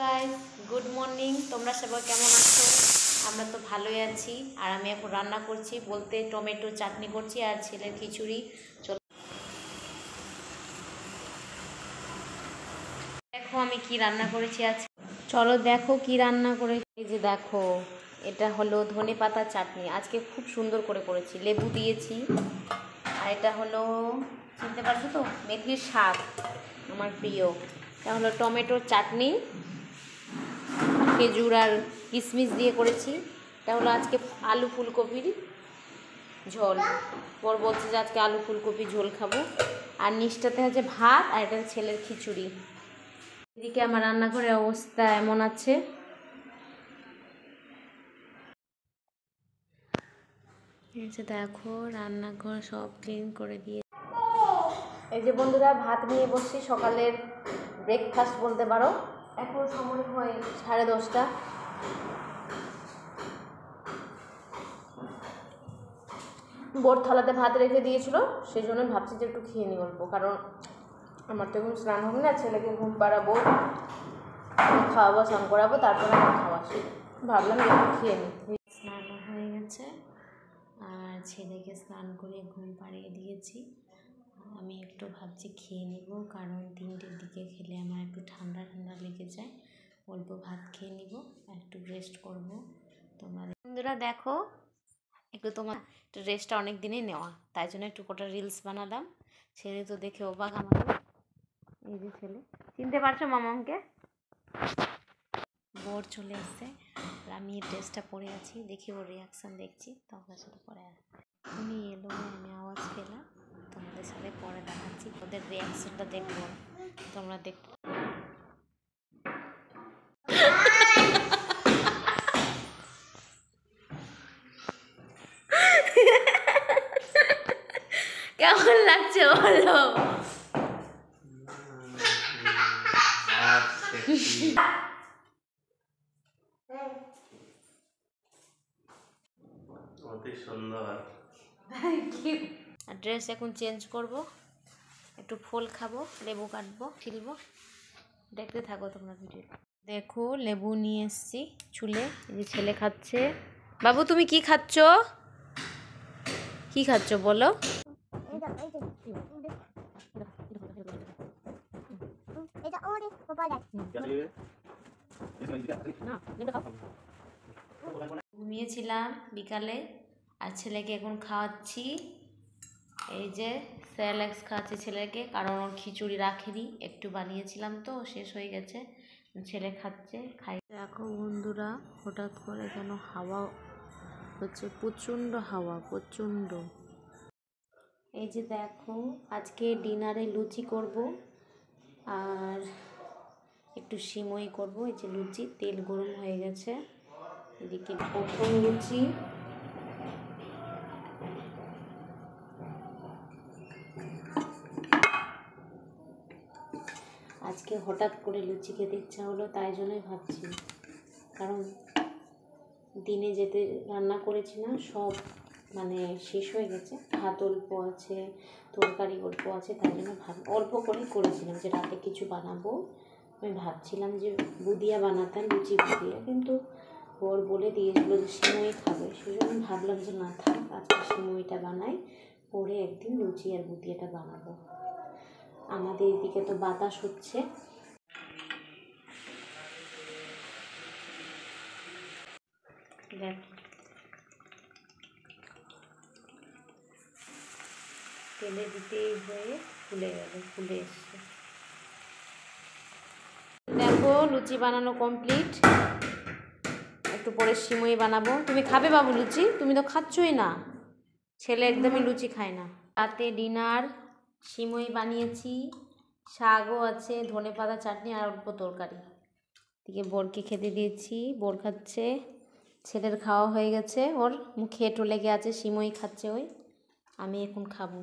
Guys, good morning. তোমরা সবাই কেমন আছো? আমরা তো ভালোই আছি। আর আমি এখন রান্না করছি, বলতে টমেটো চাটনি করছি আর ছেলের খিচুড়ি। দেখো আমি কি রান্না করেছি আজকে। চলো দেখো কি রান্না করেছি। এই যে দেখো, এটা হলো ধনেপাতা চাটনি। আজকে খুব সুন্দর করে করেছি, লেবু দিয়েছি। আর এটা হলো, চিনতে পারছো তো, মেথির শাক, আমার প্রিয়। এটা হলো টমেটোর চাটনি, খেজুর আর কিশমিশ দিয়ে করেছি। এটা হলো আজকে আলু ফুলকপির ঝোল। পর বলছে যে আজকে আলু ফুলকপি ঝোল খাবো। আর নিচটাতে হচ্ছে ভাত, আর এটা ছেলের খিচুড়ি। এদিকে আমার রান্নাঘরের অবস্থা এমন আছে। এই যে দেখো, রান্নাঘর সব ক্লিন করে দিয়ে। এই যে বন্ধুরা, ভাত নিয়ে বসছি, সকালের ব্রেকফাস্ট বলতে পারো। এখন সময় হয় 10:30। বোর থালাতে ভাত রেখে দিয়েছিল, সেই জন্য ভাবছি যে একটু খেয়ে নিই অল্প, কারণ আমার তো এখন স্নান হবে না, ছেলেকে ঘুম পাড়াবো, খাওয়াবো, স্নান করাবো, তারপরে আমার খাওয়া শুরু। ভাবলাম একটু খেয়ে নিই। স্নানও হয়ে গেছে আর ছেলেকে স্নান করে ঘুম পাড়িয়ে দিয়েছি। আমি একটু ভাবছি খেয়ে নিব, কারণ 3টের দিকে খেলে আমার একটু ঠান্ডা ঠান্ডা লেগে যায়। অল্প ভাত খেয়ে নিব, একটু রেস্ট করব। তোমাদের বন্ধুরা দেখো, একটু তোমার রেস্টটা অনেক দিনই নেওয়া, তাই জন্য একটু কটা রিলস বানালাম। ছেলে তো দেখে অবাক আমাকে। এই যে ছেলে, চিনতে পারছো মামাকে? বোর চলে এসছে, আমি এই ড্রেসটা পরে আছি, দেখি ওর রিয়াকশান দেখছি, তোমাদের সাথে পরে আসছি। উনি এলো, আমি আওয়াজ পেলাম, তোমাদের সাথে পরে দেখাচ্ছি। ওদের রিয়াকশানটা দেখবো, তোমরা দেখো। কেমন লাগছে বলো? ড্রেস এখন চেঞ্জ করব, একটু ফল খাবো, লেবু কাটবো, ছিলবো। দেখতে থাকো তোমরা ভিডিও। দেখো লেবু নিয়ে এসছি চুলে, এই যে ছেলে খাচ্ছে। বাবু তুমি কি খাচ্ছ? কি খাচ্ছ বলো? ঘুমিয়েছিলাম বিকালে, আর ছেলেকে এখন খাওয়াচ্ছি। এই যে স্যালাক্স খাওয়াচ্ছি ছেলেকে, কারণ ওর খিচুড়ি রাখেনি, একটু বানিয়েছিলাম তো শেষ হয়ে গেছে। ছেলে খাচ্ছে, খাই। দেখো বন্ধুরা, হঠাৎ করে কেন হাওয়া হচ্ছে, প্রচণ্ড হাওয়া, প্রচণ্ড। এই যে দেখো, আজকে ডিনারে লুচি করব আর একটু সিমই করব। এই যে লুচি, তেল গরম হয়ে গেছে। এদিকে প্রথম লুচি, আজকে হঠাৎ করে লুচি খেতে ইচ্ছা হলো, তাই জন্যই ভাবছি, কারণ দিনে যেতে রান্না করেছি না, সব মানে শেষ হয়ে গেছে। ভাত অল্প আছে, তরকারি অল্প আছে, তাই জন্য অল্প করেই করেছিলাম যে রাতে কিছু বানাবো। আমি ভাবছিলাম যে বুদিয়া বানাতাম, লুচি বুদিয়া, কিন্তু ওর বলে দিয়েছিল যে সিমই খাবে, সেই জন্য ভাবলাম যে না থাক, আজকে সিমইটা বানাই, পরে একদিন লুচি আর বুদিয়াটা বানাবো। আমাদের এদিকে তো বাতাস হচ্ছে। দেখ, তেলে দিতেই হয়ে ফুলে গেল, ফুলে এসছে। দেখো লুচি বানানো কমপ্লিট, একটু পরে সিমই বানাবো। তুমি খাবে বাবু লুচি? তুমি তো খাচ্ছই না। ছেলে একদমই লুচি খায় না। রাতে ডিনার সিমই বানিয়েছি, শাকও আছে, ধনেপাতা চাটনি আর অল্প তরকারি। দিকে বোরকে খেতে দিয়েছি, বোর খাচ্ছে। ছেলের খাওয়া হয়ে গেছে, ওর মুখে এঁটো লেগে আছে, সিমই খাচ্ছে ওই। আমি এখন খাবো।